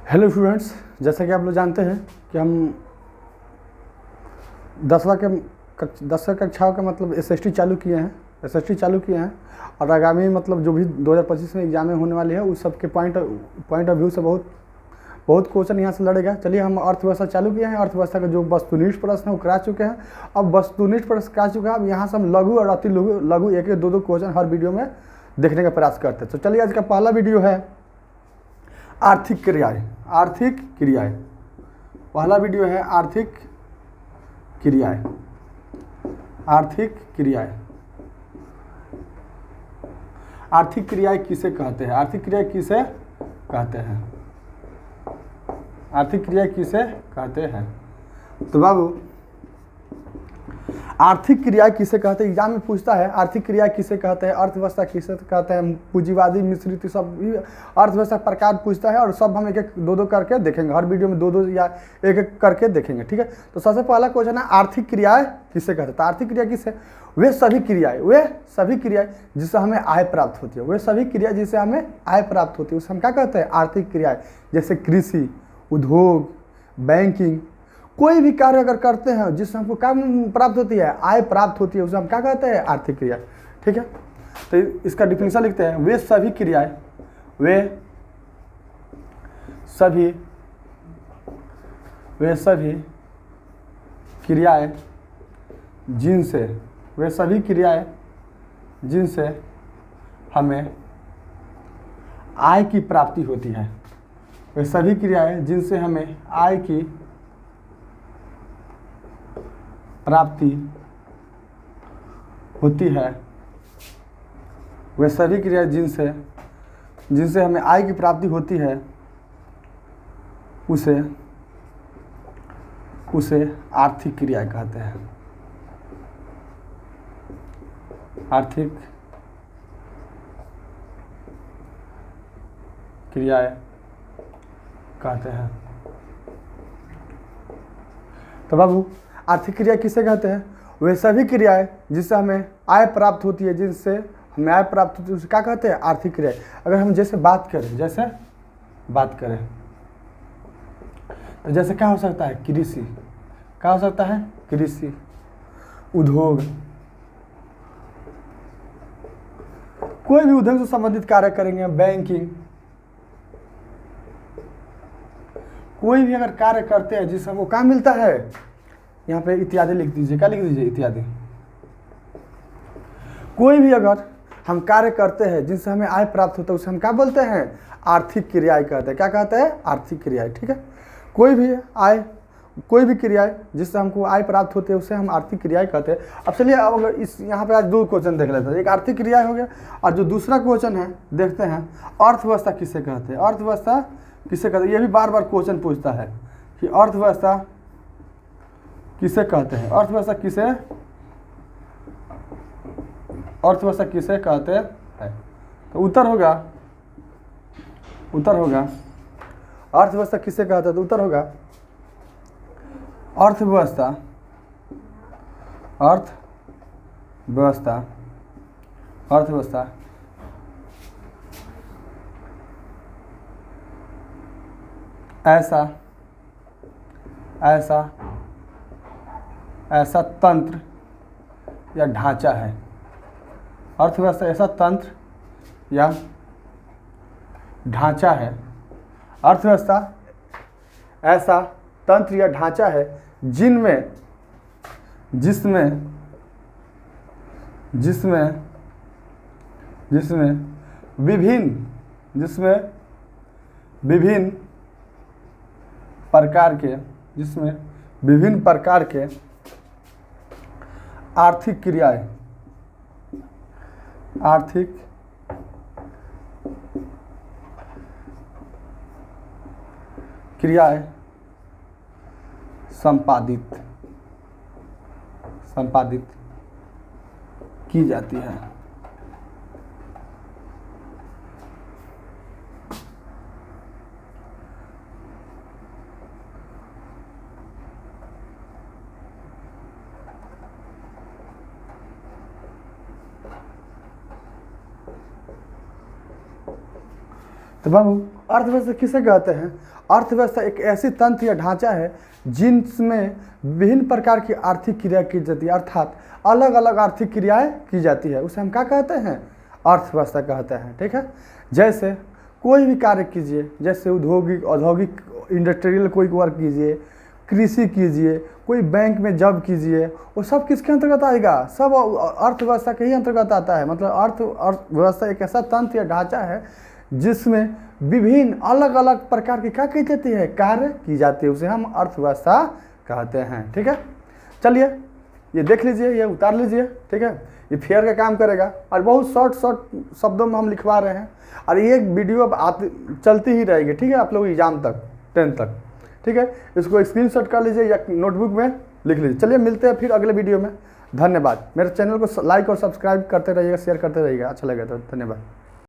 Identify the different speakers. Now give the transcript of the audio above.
Speaker 1: Hello students, जैसा कि आप लोग जानते हैं कि हम 10वीं कक्षाओं का मतलब एसएसटी चालू किए हैं और आगामी मतलब जो भी 2025 में एग्जामें होने वाली है उस सब के पॉइंट ऑफ व्यू से बहुत क्वेश्चन यहाँ से लड़ेगा। चलिए, हम अर्थव्यवस्था चालू किए हैं। अर्थव्यवस्था का जो वस्तुनिष्ठ प्रश्न है वो करा चुके हैं। अब वस्तुनिष्ठ प्रश्न करा चुका है, अब यहाँ से हम लघु और अति लघु एक दो क्वेश्चन हर वीडियो में देखने का प्रयास करते हैं। तो चलिए, आज का पहला वीडियो है आर्थिक क्रियाएं। पहला वीडियो है आर्थिक क्रियाएं। आर्थिक क्रियाएं किसे कहते हैं? आर्थिक क्रिया किसे कहते हैं? तो बाबू, आर्थिक क्रिया किसे कहते हैं? एग्जाम में पूछता है आर्थिक क्रिया किसे कहते हैं, अर्थव्यवस्था किसे कहते हैं, पूंजीवादी मिश्रित, सब अर्थव्यवस्था प्रकार पूछता है और सब हम एक दो करके देखेंगे। हर वीडियो में दो या एक करके देखेंगे, ठीक है। तो सबसे पहला क्वेश्चन है आर्थिक क्रियाएं किसे कहते हैं? तो आर्थिक क्रिया किसे? वे सभी क्रियाएं जिससे हमें आय प्राप्त होती है। उसे हम क्या कहते हैं? आर्थिक क्रियाएं। जैसे कृषि, उद्योग, बैंकिंग, कोई भी कार्य अगर करते हैं जिससे हमको क्या प्राप्त होती है? आय प्राप्त होती है, उसे हम क्या कहते हैं? आर्थिक क्रिया, ठीक है। तो इसका डिफिनेशन लिखते हैं, वे सभी क्रियाएं जिनसे हमें आय की प्राप्ति होती है। वे सभी क्रियाएं जिनसे हमें आय की प्राप्ति होती है। वे सभी क्रियाएं जिनसे हमें आय की प्राप्ति होती है, उसे आर्थिक क्रिया कहते हैं। आर्थिक क्रियाएं कहते हैं। तो बाबू, आर्थिक क्रिया किसे कहते हैं? वे सभी क्रियाएं जिससे हमें आय प्राप्त होती है, उसे क्या कहते हैं? आर्थिक क्रिया। अगर हम जैसे बात करें तो जैसे क्या हो सकता है? कृषि, उद्योग, कोई भी उद्योग से संबंधित कार्य करेंगे, बैंकिंग, कोई भी अगर कार्य करते हैं जिससे हमको क्या मिलता है? यहाँ पे इत्यादि लिख दीजिए। क्या लिख दीजिए? इत्यादि। कोई भी अगर हम कार्य करते हैं जिनसे हमें आय प्राप्त होता है, उसे हम क्या बोलते हैं? आर्थिक क्रियाएं कहते हैं। क्या कहते हैं? आर्थिक क्रियाएं, ठीक है। कोई भी क्रियाएं जिससे हमको आय प्राप्त होती है उसे हम आर्थिक क्रियाएं कहते हैं। अब चलिए, अब अगर यहाँ पे आज दो क्वेश्चन देख लेते हैं। एक आर्थिक क्रिया हो गया और जो दूसरा क्वेश्चन है देखते हैं, अर्थव्यवस्था किसे कहते हैं? अर्थव्यवस्था किसे कहते हैं? ये भी बार बार क्वेश्चन पूछता है कि अर्थव्यवस्था किसे कहते हैं? अर्थव्यवस्था किसे कहते हैं? तो उत्तर होगा अर्थव्यवस्था किसे कहते हैं? तो उत्तर होगा अर्थव्यवस्था ऐसा तंत्र या ढांचा है। अर्थव्यवस्था ऐसा तंत्र या ढांचा है। अर्थव्यवस्था ऐसा तंत्र या ढांचा है जिसमें विभिन्न प्रकार के आर्थिक क्रियाएं संपादित की जाती है। तो बाबू अर्थव्यवस्था किसे कहते हैं? अर्थव्यवस्था एक ऐसी तंत्र या ढांचा है जिसमें विभिन्न प्रकार की आर्थिक क्रिया की जाती है, अर्थात अलग अलग आर्थिक क्रियाएं की जाती है, उसे हम क्या कहते हैं? अर्थव्यवस्था कहते हैं। ठीक है, जैसे कोई भी कार्य कीजिए, जैसे औद्योगिक इंडस्ट्रियल कोई वर्क कीजिए, कृषि कीजिए, कोई बैंक में जॉब कीजिए, वो सब किसके अंतर्गत आएगा? सब अर्थव्यवस्था के ही अंतर्गत आता है। मतलब अर्थव्यवस्था एक ऐसा तंत्र या ढांचा है जिसमें विभिन्न अलग अलग प्रकार की क्या की जाती है? कार्य की जाती है, उसे हम अर्थव्यवस्था कहते हैं। ठीक है, चलिए ये देख लीजिए, ये उतार लीजिए। ठीक है, ये फेयर का काम करेगा और बहुत शॉर्ट शब्दों में हम लिखवा रहे हैं और ये वीडियो अब चलती ही रहेगी। ठीक है, आप लोग एग्जाम तक 10th तक। ठीक है, इसको स्क्रीनशॉट कर लीजिए या नोटबुक में लिख लीजिए। चलिए मिलते हैं फिर अगले वीडियो में। धन्यवाद। मेरे चैनल को लाइक और सब्सक्राइब करते रहिएगा, शेयर करते रहिएगा, अच्छा लगेगा तो। धन्यवाद।